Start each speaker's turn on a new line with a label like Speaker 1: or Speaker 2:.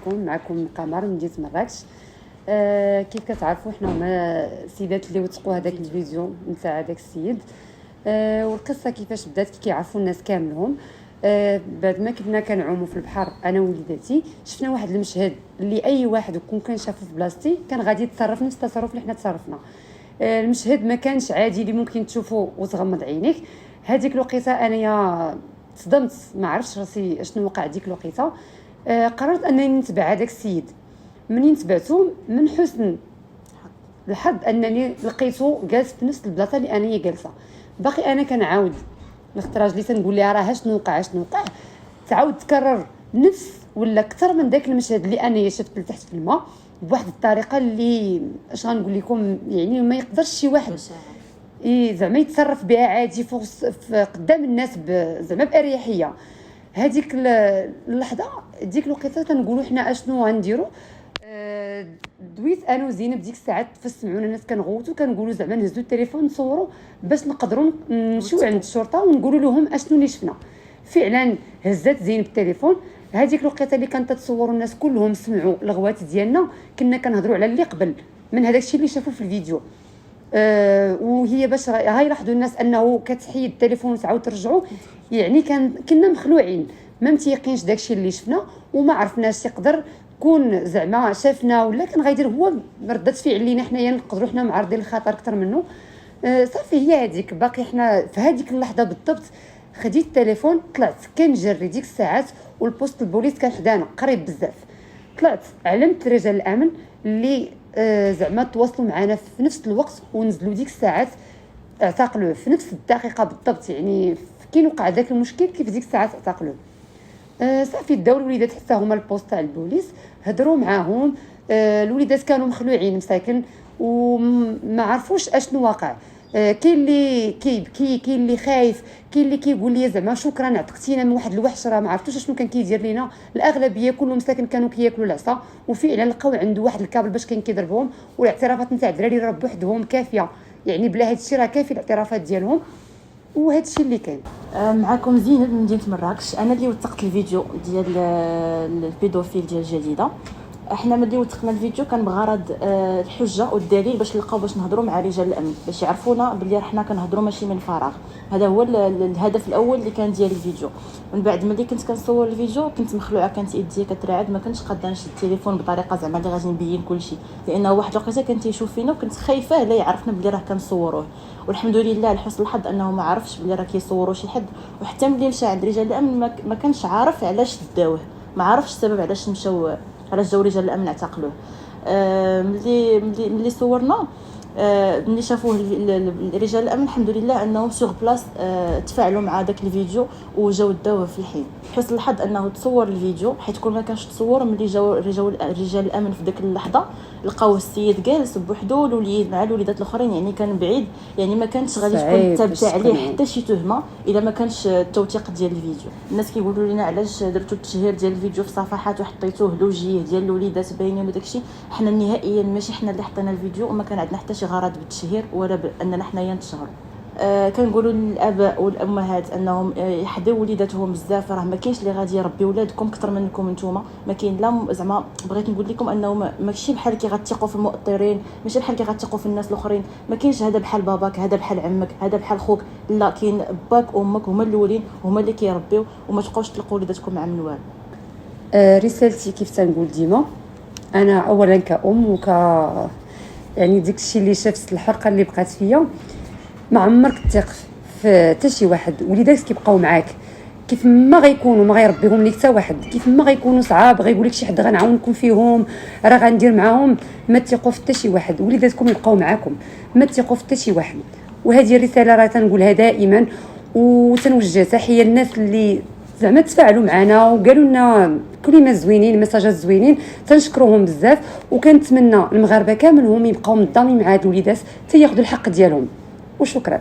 Speaker 1: عليكم. معكم قمر من مدينه مراكش. كيف كتعرفوا حنا هما السيدات اللي وثقوا هذاك الفيديو نتاع هذاك السيد. والقصه كيفاش بدات كيعرفوا الناس كاملهم. بعد ما كنا كنعوموا في البحر انا ووليداتي، شفنا واحد المشهد اللي اي واحد كون كان شافه في بلاصتي كان غادي يتصرف نفس التصرف اللي حنا تصرفنا. المشهد ما كانش عادي اللي ممكن تشوفه وتغمض عينيك. هذيك الوقيته انايا تصدمت، ما عرفتش راسي اشنو وقع ديك الوقيته. قررت انني نتبع هذاك السيد. منين تبعته من حسن الحظ انني لقيته جالس في نفس البلاصه اللي انا جالسه. باقي انا كنعاود الاختراج اللي تنقول لها راه شنو وقع تعاود تكرر نفس ولا اكثر من داك المشهد اللي انا شفت لتحت في الماء بواحد الطريقه اللي اش غنقول لكم، يعني ما يقدرش شي واحد زعما يتصرف بها عادي في قدام الناس زعما باريحيه. هذيك اللحظه ديك الوقيته تنقولوا حنا اشنو غنديروا. دويت انا وزينب ديك الساعات فسمعونا الناس كنغوتوا كنقولوا زعما نهزوا التليفون نصوروا باش نقدروا نمشيو عند الشرطه ونقولوا لهم اشنو اللي شفنا. فعلا هزات زينب التليفون. هذيك الوقيته اللي كانت تصوروا الناس كلهم سمعوا الغوات ديالنا، كنا كنهضروا على اللي قبل من هذاك الشيء اللي شافوا في الفيديو. وهي باش هاي لاحظوا الناس انه كتحيد التليفون وتعاود ترجعوا، يعني كنا مخلوعين، ما متيقينش داكشي اللي شفنا وما عرفناش يقدر كون زعما شافنا ولا كان غيدير هو ردة فعل لينا حنايا نقدروا حنا معرضين للخطر اكثر منه. صافي هي هذيك باقي حنا في هذيك اللحظه بالضبط. خديت التليفون طلعت كنجري ديك الساعات والبوست البوليس كان حدانا قريب بزاف. طلعت علمت رجال الامن اللي زعما تواصلوا معنا في نفس الوقت ونزلوا ديك الساعات اعتقلوه في نفس الدقيقه بالضبط. يعني كي وقع ذاك المشكل كيف ديك الساعات اعتقلوه. صافي داو الوليدات حتى هما البوست تاع البوليس هضروا معاهم. الوليدات كانوا مخلوعين مساكن وما عرفوش اشنو واقع. كاين اللي كيبكي، كاين اللي خايف، كاين اللي كيقول لي زعما شكرا عتقتينا من واحد الوحش راه ما عرفتوش شنو كان كيدير لينا. الاغلبيه كلهم مساكن كانوا كياكلوا العصا، وفعلا لقاو عنده واحد الكابل باش كان كيضربهم. والاعترافات نتاع الدراري راه بوحدهم كافيه، يعني بلا هذا الشيء راه كافي الاعترافات ديالهم. وهذا الشيء اللي كان.
Speaker 2: معكم زينب من مدينه مراكش. انا اللي وثقت الفيديو ديال البيدوفيل ديال الجديده. احنا ملي وثقنا الفيديو كان بغرض الحجه والدليل باش نلقاو باش نهضروا مع رجال الامن باش يعرفونا بلي حنا كنهضروا ماشي من فراغ. هذا هو الهدف الاول اللي كان ديال الفيديو. من بعد ملي كنت كنصور الفيديو كنت مخلوعه، كانت يدي كترعد، ما كنتش قادره نشد التليفون بطريقه زعما اللي غادي نبين كلشي، لانه واحد الوقيته كان تيشوف فينا وكنت خايفه لا يعرفنا بلي راه كنصوروه. والحمد لله لحسن الحظ انه ما عرفش بلي راه كيصوروا شي حد. وحتى ملي مشى عند رجال الامن ما كانش عارف علاش داوه، ما عرفش السبب علاش مشاو، علاش جاو رجال الامن اعتقلوه. ملي صورنا ملي شافوه رجال الامن الحمد لله انهم سوغ بلاص تفاعلوا مع داك الفيديو وجاو داوه في الحين. حسن الحظ انه تصور الفيديو، حيت كون ما كانش تصور ملي جاو رجال الامن في ديك اللحظه لقاو السيد جالس بوحدو الوليد مع الوليدات الاخرين، يعني كان بعيد، يعني ما كانش غادي تكون ثابته عليه حتى شي تهمه الا ما كانش التوثيق ديال الفيديو. الناس كيقولوا لنا علاش درتوا التشهير ديال الفيديو في صفحات وحطيتوه الوجيه ديال الوليدات باينين وداكشي. حنا نهائيا ماشي حنا اللي حطينا الفيديو وما كان عندنا حتى شي غرض بالتشهير ولا باننا حنايا نتشهروا. كنقولوا للاباء والامهات انهم يحضروا وليداتهم بزاف، راه ما كاينش اللي غادي يربي ولادكم اكثر منكم نتوما. ما كاين لا زعما بغيت نقول لكم انه ماشي بحال كي غتثقوا في المؤطرين، ماشي بحال كي غتثقوا في الناس الاخرين. ما كاينش هذا بحال باباك، هذا بحال عمك، هذا بحال خوك. لا، كاين باك وامك هما الاولين، هما اللي كيربيو، وما تبقاوش تلقوا وليداتكم مع من والو.
Speaker 1: رسالتي كيف تنقول ديما، انا اولا كأم يعني ديك الشيء اللي شافت الحرقه اللي بقات فيا، ما عمرك تثق في حتى شي واحد. وليداتك كيبقاو معاك كيف ما غيكونوا، ما غيربيهم ليك حتى واحد. كيف ما غيكونوا صعاب غيقول لك شي حد غنعاونكم فيهم، راه غندير معاهم، ما تثقوا في حتى شي واحد. وليداتكم يبقاو معاكم، ما تثقوا في حتى شي واحد. وهذه الرساله راه تنقولها دائما، وتنوجه تحيه للناس اللي زعما تفاعلوا معنا وقالوا لنا كلمات زوينين، مساجات زوينين، تنشكروهم بزاف. وكنتمنى المغاربه كامل هم يبقاو منظمين مع هاد الوليدات حتى ياخذوا الحق ديالهم. وشكرا.